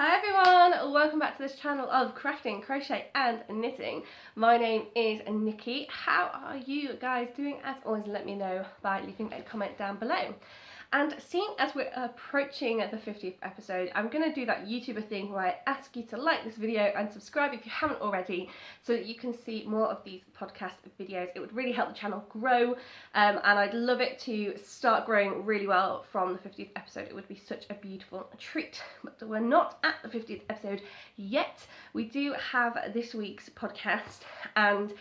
Hi everyone, welcome back to this channel of crafting, crochet and knitting. My name is Nikki. How are you guys doing? As always, let me know by leaving a comment down below. And seeing as we're approaching the 50th episode, I'm going to do that YouTuber thing where I ask you to like this video and subscribe if you haven't already, so that you can see more of these podcast videos. It would really help the channel grow, and I'd love it to start growing really well from the 50th episode. It would be such a beautiful treat. But we're not at the 50th episode yet. We do have this week's podcast, and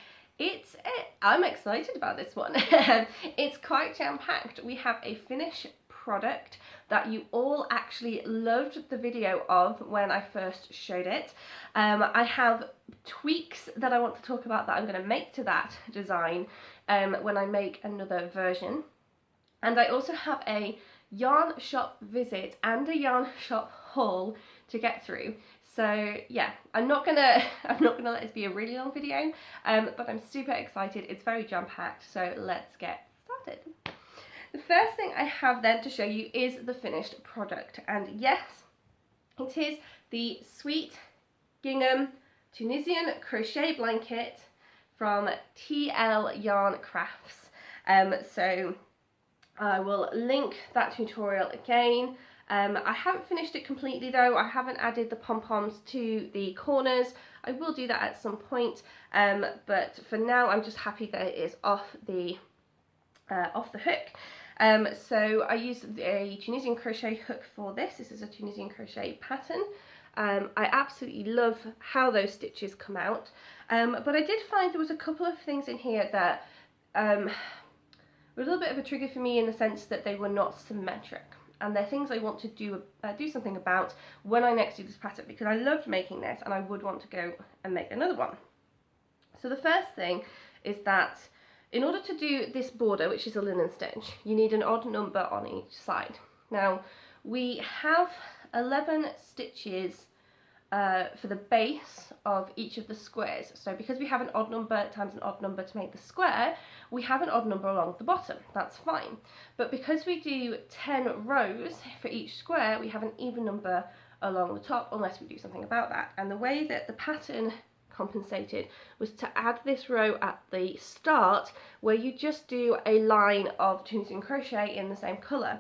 I'm excited about this one. It's quite jam-packed. We have a finished product that you all actually loved the video of when I first showed it. I have tweaks that I want to talk about that I'm going to make to that design when I make another version. And I also have a yarn shop visit and a yarn shop haul to get through. So yeah, I'm not gonna let this be a really long video, but I'm super excited. It's very jam-packed, so let's get started. The first thing I have then to show you is the finished product, and yes, it is the Sweet Gingham Tunisian Crochet blanket from TL Yarn Crafts. So I will link that tutorial again. I haven't finished it completely though. I haven't added the pom-poms to the corners. I will do that at some point, but for now I'm just happy that it is off the hook. So I used a Tunisian crochet hook for this. This is a Tunisian crochet pattern. I absolutely love how those stitches come out, but I did find there was a couple of things in here that were a little bit of a trigger for me, in the sense that they were not symmetric. And they're things I want to do something about when I next do this pattern, because I loved making this and I would want to go and make another one. So the first thing is that in order to do this border, which is a linen stitch, you need an odd number on each side. Now we have 11 stitches for the base of each of the squares. So because we have an odd number times an odd number to make the square, we have an odd number along the bottom. That's fine. But because we do 10 rows for each square, we have an even number along the top, unless we do something about that. And the way that the pattern compensated was to add this row at the start, where you just do a line of Tunisian crochet in the same colour.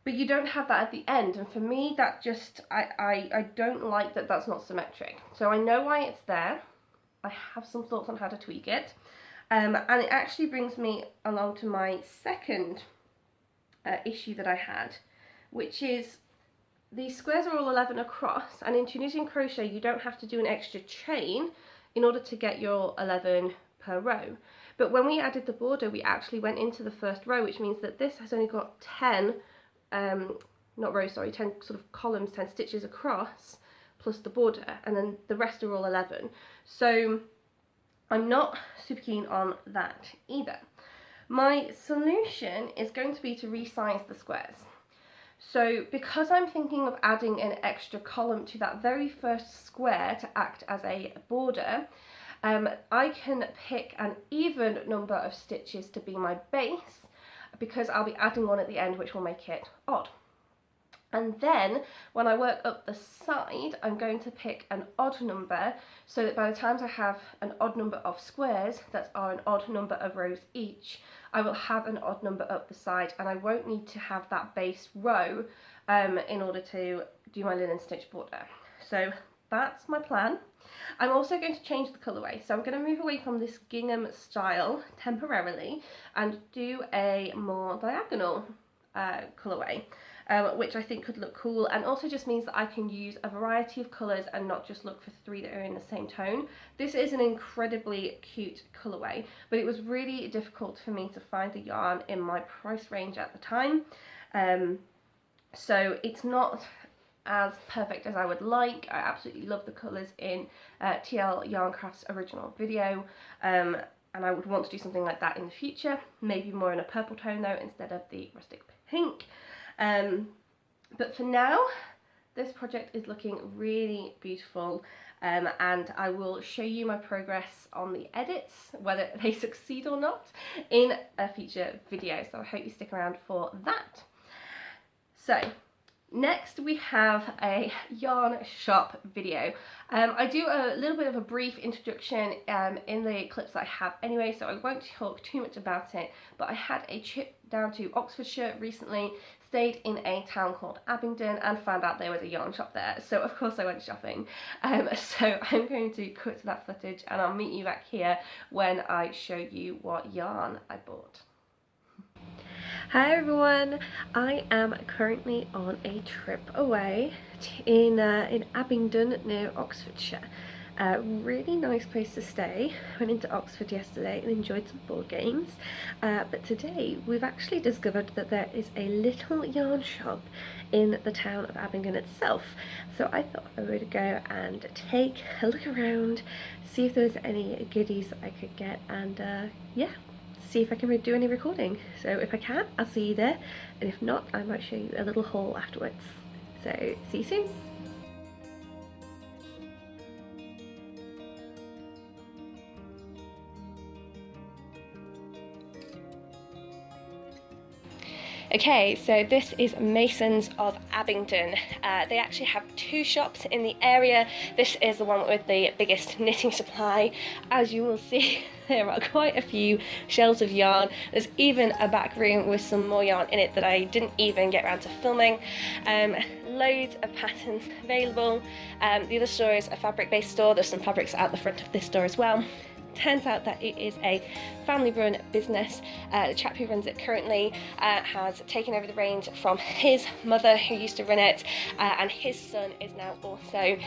But you don't have that at the end, and for me that just, I don't like that that's not symmetric. So I know why it's there. I have some thoughts on how to tweak it. And it actually brings me along to my second issue that I had, which is these squares are all 11 across, and in Tunisian crochet you don't have to do an extra chain in order to get your 11 per row. But when we added the border, we actually went into the first row, which means that this has only got 10 not rows, sorry, 10 sort of columns, 10 stitches across, plus the border, and then the rest are all 11. So I'm not super keen on that either. My solution is going to be to resize the squares. So because I'm thinking of adding an extra column to that very first square to act as a border, I can pick an even number of stitches to be my base, because I'll be adding one at the end which will make it odd. And then when I work up the side, I'm going to pick an odd number, so that by the time I have an odd number of squares that are an odd number of rows each, I will have an odd number up the side, and I won't need to have that base row in order to do my linen stitch border. So that's my plan. I'm also going to change the colourway, so I'm going to move away from this gingham style temporarily and do a more diagonal colourway, which I think could look cool, and also just means that I can use a variety of colours and not just look for 3 that are in the same tone. This is an incredibly cute colourway, but it was really difficult for me to find the yarn in my price range at the time, so it's not as perfect as I would like. I absolutely love the colours in TL Yarn Crafts' original video, and I would want to do something like that in the future, maybe more in a purple tone though instead of the rustic pink. But for now, this project is looking really beautiful, and I will show you my progress on the edits, whether they succeed or not, in a future video, so I hope you stick around for that. So Next we have a yarn shop video. I do a little bit of a brief introduction in the clips that I have anyway, so I won't talk too much about it, but I had a trip down to Oxfordshire recently, stayed in a town called Abingdon and found out there was a yarn shop there, so of course I went shopping. So I'm going to cut to that footage and I'll meet you back here when I show you what yarn I bought. Hi everyone, I am currently on a trip away in Abingdon near Oxfordshire. Really nice place to stay. Went into Oxford yesterday and enjoyed some board games, but today we've actually discovered that there is a little yarn shop in the town of Abingdon itself, so I thought I would go and take a look around, see if there's any goodies that I could get, and yeah, see if I can do any recording. So if I can, I'll see you there, and if not, I might show you a little haul afterwards. So see you soon. Okay, so this is Masons of Abingdon. They actually have two shops in the area. This is the one with the biggest knitting supply. As you will see, there are quite a few shelves of yarn. There's even a back room with some more yarn in it that I didn't even get around to filming. Loads of patterns available. The other store is a fabric-based store. There's some fabrics out the front of this store as well. Turns out that it is a family-run business. The chap who runs it currently has taken over the reins from his mother, who used to run it, and his son is now also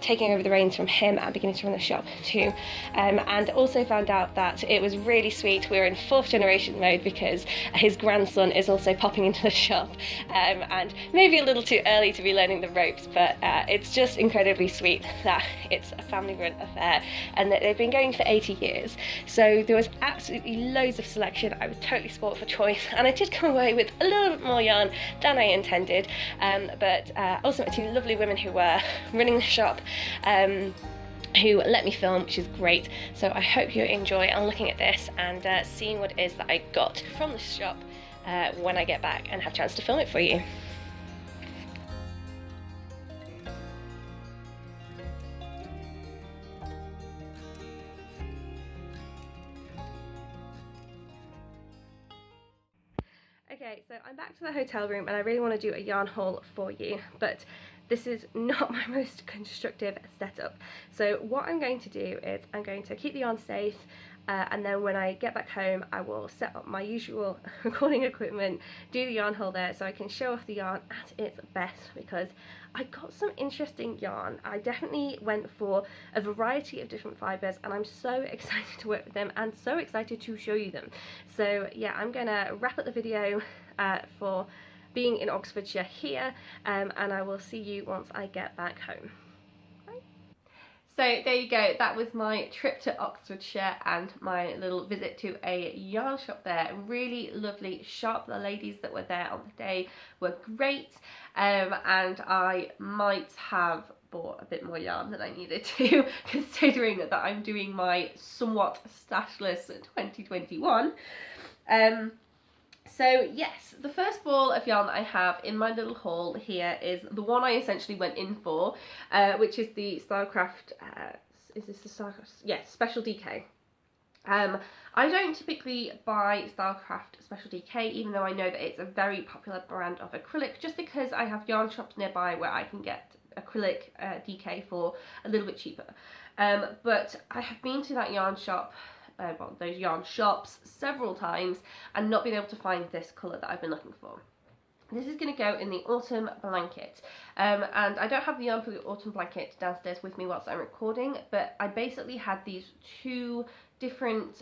taking over the reins from him and beginning to run the shop too. And also found out that it was really sweet. We're in 4th generation mode because his grandson is also popping into the shop, and maybe a little too early to be learning the ropes, but it's just incredibly sweet that it's a family-run affair and that they've been going for 80 years. So there was absolutely loads of selection. I was totally spoilt for choice, and I did come away with a little bit more yarn than I intended, but also met two lovely women who were running the shop, who let me film, which is great. So I hope you enjoy looking at this and seeing what it is that I got from the shop when I get back and have a chance to film it for you. Okay, so I'm back to the hotel room and I really want to do a yarn haul for you, but this is not my most constructive setup. So what I'm going to do is I'm going to keep the yarn safe, and then when I get back home I will set up my usual recording equipment, do the yarn haul there so I can show off the yarn at its best, because I got some interesting yarn. I definitely went for a variety of different fibres and I'm so excited to work with them and so excited to show you them. So yeah, I'm gonna wrap up the video for being in Oxfordshire here, and I will see you once I get back home. So there you go, that was my trip to Oxfordshire and my little visit to a yarn shop there. Really lovely shop. The ladies that were there on the day were great, and I might have bought a bit more yarn than I needed to, considering that I'm doing my somewhat stashless 2021. So yes, the first ball of yarn that I have in my little haul here is the one I essentially went in for, which is the Stylecraft, is this the Stylecraft? Yes, Special DK. I don't typically buy Stylecraft Special DK, even though I know that it's a very popular brand of acrylic, just because I have yarn shops nearby where I can get acrylic DK for a little bit cheaper. But I have been to that yarn shop, well, those yarn shops several times and not been able to find this colour that I've been looking for. This is going to go in the autumn blanket, and I don't have the yarn for the autumn blanket downstairs with me whilst I'm recording, but I basically had these two different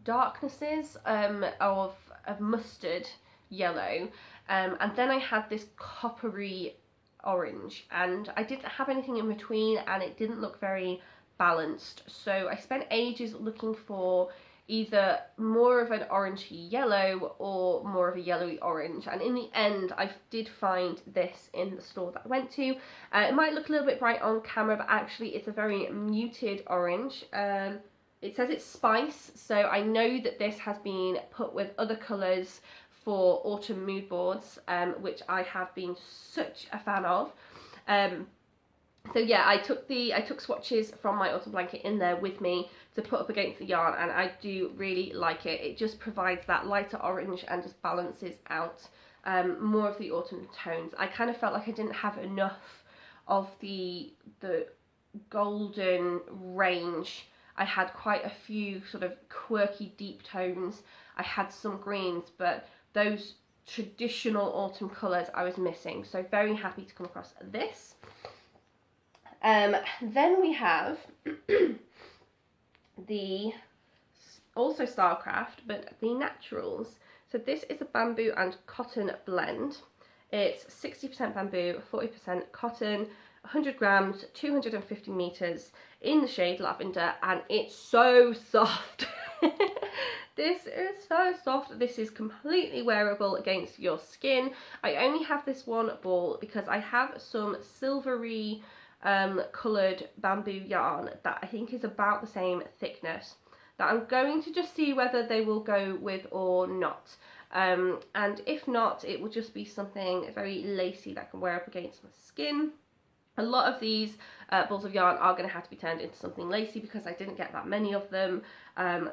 darknesses of mustard yellow, and then I had this coppery orange, and I didn't have anything in between and it didn't look very balanced, so I spent ages looking for either more of an orangey yellow or more of a yellowy orange, and in the end I did find this in the store that I went to. It might look a little bit bright on camera, but actually it's a very muted orange. It says it's spice, so I know that this has been put with other colours for autumn mood boards, which I have been such a fan of. So yeah, I took swatches from my autumn blanket in there with me to put up against the yarn, and I do really like it. It just provides that lighter orange and just balances out more of the autumn tones. I kind of felt like I didn't have enough of the golden range. I had quite a few sort of quirky deep tones. I had some greens, but those traditional autumn colours I was missing. So very happy to come across this. Then we have the also Stylecraft, but the Naturals. So this is a bamboo and cotton blend. It's 60% bamboo, 40% cotton, 100 grams, 250 meters in the shade Lavender, and it's so soft. This is so soft. This is completely wearable against your skin. I only have this one ball because I have some silvery coloured bamboo yarn that I think is about the same thickness that I'm going to just see whether they will go with or not, and if not, it will just be something very lacy that I can wear up against my skin. A lot of these balls of yarn are going to have to be turned into something lacy because I didn't get that many of them.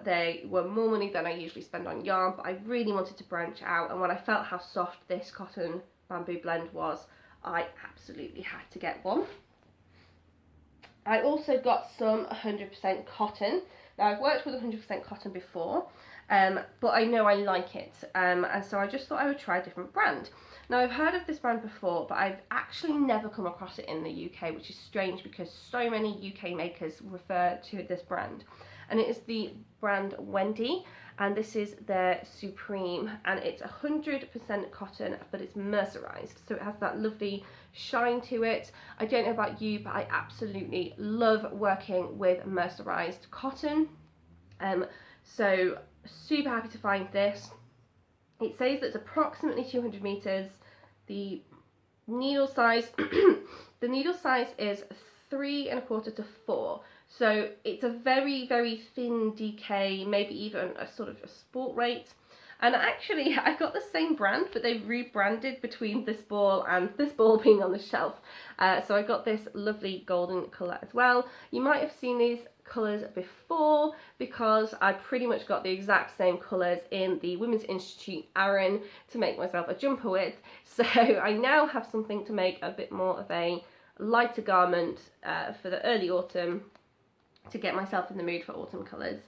They were more money than I usually spend on yarn, but I really wanted to branch out, and when I felt how soft this cotton bamboo blend was, I absolutely had to get one. I also got some 100% cotton. Now, I've worked with 100% cotton before, but I know I like it, and so I just thought I would try a different brand. Now, I've heard of this brand before, but I've actually never come across it in the UK, which is strange because so many UK makers refer to this brand. And it is the brand Wendy, and this is their Supreme, and it's 100% cotton, but it's mercerized, so it has that lovely shine to it. I don't know about you, but I absolutely love working with mercerized cotton. So super happy to find this. It says that it's approximately 200 meters. The needle size, the needle size is 3 1/4 to 4. So it's a very, very thin DK, maybe even a sort of a sport rate. And actually, I got the same brand, but they rebranded between this ball and this ball being on the shelf. So I got this lovely golden colour as well. You might have seen these colours before because I pretty much got the exact same colours in the Women's Institute Aran to make myself a jumper with. So I now have something to make a bit more of a lighter garment for the early autumn, to get myself in the mood for autumn colours.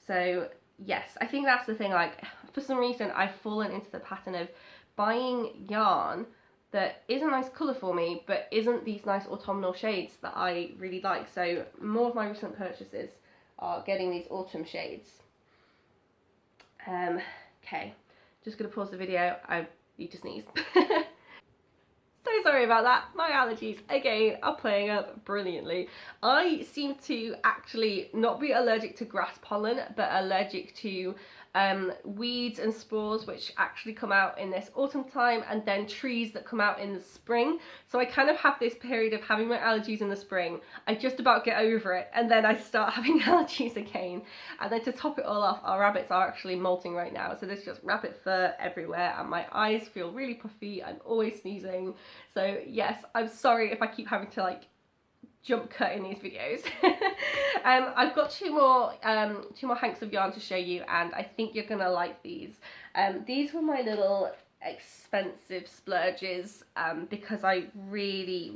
So yes, I think that's the thing, like for some reason I've fallen into the pattern of buying yarn that is a nice colour for me but isn't these nice autumnal shades that I really like. So more of my recent purchases are getting these autumn shades. Okay, just gonna pause the video, I need to sneeze. So sorry about that, my allergies again are playing up brilliantly. I seem to actually not be allergic to grass pollen, but allergic to weeds and spores which actually come out in this autumn time, and then trees that come out in the spring. So I kind of have this period of having my allergies in the spring. I just about get over it, and then I start having allergies again. And then to top it all off, our rabbits are actually molting right now, so there's just rabbit fur everywhere, and my eyes feel really puffy. I'm always sneezing. So yes, I'm sorry if I keep having to like jump cut in these videos. I've got two more hanks of yarn to show you, and I think you're gonna like these. These were my little expensive splurges because I really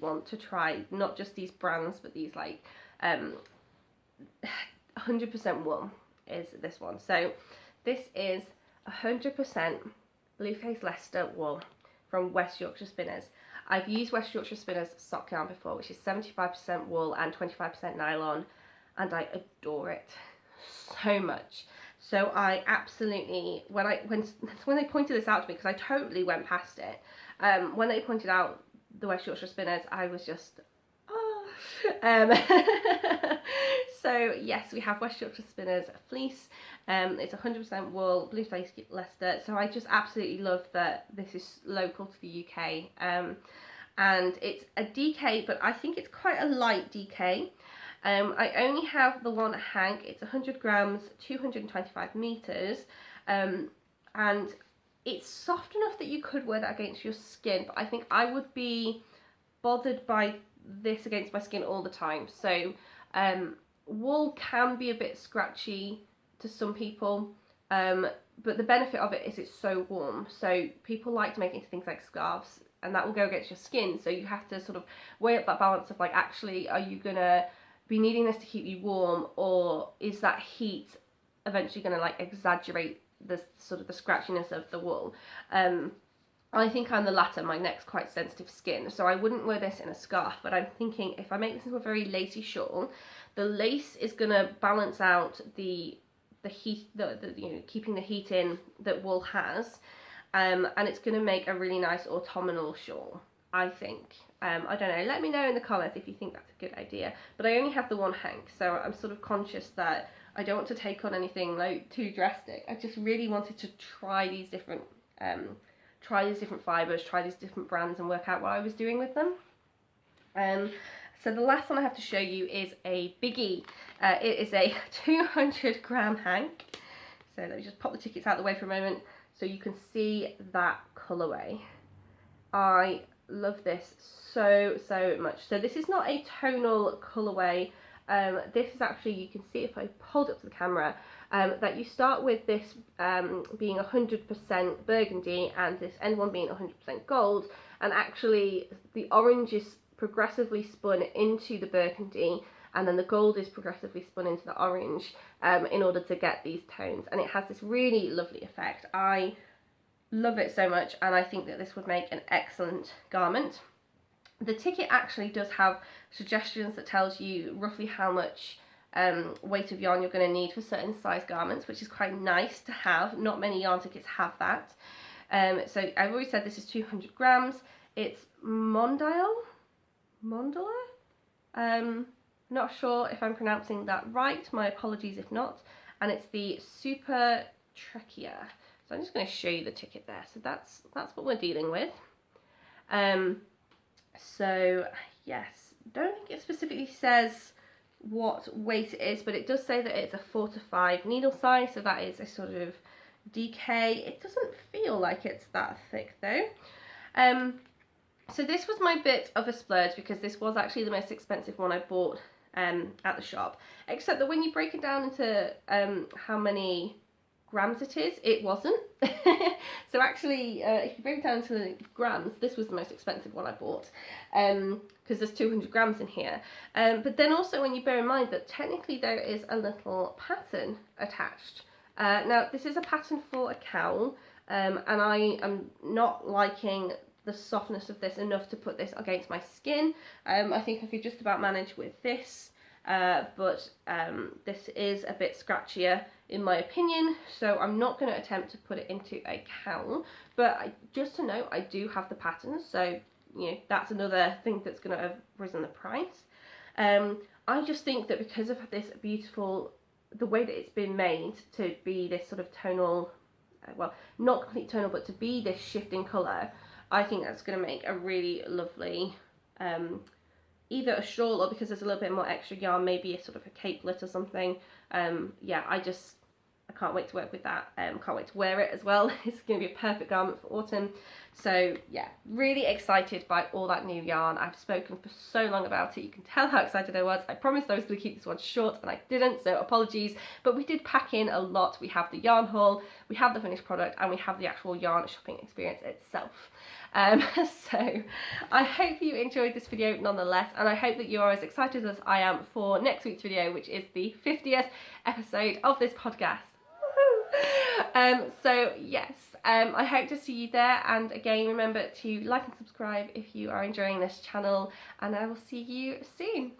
want to try not just these brands but these like 100% wool is this one. So this is 100% Blueface Leicester wool from West Yorkshire Spinners. I've used West Yorkshire Spinners sock yarn before, which is 75% wool and 25% nylon, and I adore it so much. So I absolutely, when they pointed this out to me, because I totally went past it, when they pointed out the West Yorkshire Spinners, I was just, oh. So yes, we have West Yorkshire Spinners fleece. It's 100% wool, Blueface Leicester. So I just absolutely love that this is local to the UK. And it's a DK, but I think it's quite a light DK. I only have the one hank. It's 100 grams, 225 meters, and it's soft enough that you could wear that against your skin, but I think I would be bothered by this against my skin all the time. So wool can be a bit scratchy to some people, but the benefit of it is it's so warm. So people like to make it into things like scarves, and that will go against your skin. So you have to sort of weigh up that balance of like, actually, are you gonna be needing this to keep you warm, or is that heat eventually gonna like exaggerate the sort of the scratchiness of the wool? I think I'm the latter. My neck's quite sensitive skin, so I wouldn't wear this in a scarf, but I'm thinking if I make this into a very lacy shawl, the lace is going to balance out the heat, you know, keeping the heat in that wool has, and it's going to make a really nice autumnal shawl, I think. I don't know, let me know in the comments if you think that's a good idea, but I only have the one hank, so I'm sort of conscious that I don't want to take on anything like too drastic. I just really wanted to try these different fibres, try these different brands and work out what I was doing with them. So the last one I have to show you is a biggie. It is a 200 gram hank. So let me just pop the tickets out of the way for a moment so you can see that colourway. I love this so much. So this is not a tonal colourway. This is actually, you can see if I hold up to the camera, that you start with this being 100% burgundy and this end one being 100% gold, and actually the orange is progressively spun into the burgundy, and then the gold is progressively spun into the orange in order to get these tones, and it has this really lovely effect. I love it so much, and I think that this would make an excellent garment. The ticket actually does have suggestions that tells you roughly how much weight of yarn you're going to need for certain size garments, which is quite nice to have. Not many yarn tickets have that. So I've already said this is 200 grams. It's Mondial? Not sure if I'm pronouncing that right. My apologies if not. And it's the Super Trekkia. So I'm just going to show you the ticket there. So that's what we're dealing with. So yes, don't think it specifically says what weight it is, but it does say that it's a 4 to 5 needle size, so that is a sort of DK. It doesn't feel like it's that thick though. So this was my bit of a splurge because this was actually the most expensive one I bought at the shop, except that when you break it down into how many grams it is, it wasn't. So actually, if you break it down to the grams, this was the most expensive one I bought, because there's 200 grams in here. But then also when you bear in mind that technically there is a little pattern attached. Now this is a pattern for a cowl, and I am not liking the softness of this enough to put this against my skin. I think I could just about manage with this, but this is a bit scratchier in my opinion, so I'm not going to attempt to put it into a cowl. But just to note, I do have the pattern, so you know that's another thing that's going to have risen the price. I just think that because of this beautiful, the way that it's been made to be this sort of tonal, well, not complete tonal, but to be this shifting colour, I think that's going to make a really lovely either a shawl, or because there's a little bit more extra yarn, maybe a sort of a capelet or something. Yeah, I can't wait to work with that. Can't wait to wear it as well. It's going to be a perfect garment for autumn. So yeah, really excited by all that new yarn. I've spoken for so long about it. You can tell how excited I was. I promised I was going to keep this one short and I didn't, so apologies. But we did pack in a lot. We have the yarn haul, we have the finished product, and we have the actual yarn shopping experience itself. So I hope you enjoyed this video nonetheless, and I hope that you are as excited as I am for next week's video, which is the 50th episode of this podcast. So yes, I hope to see you there, and again remember to like and subscribe if you are enjoying this channel, and I will see you soon.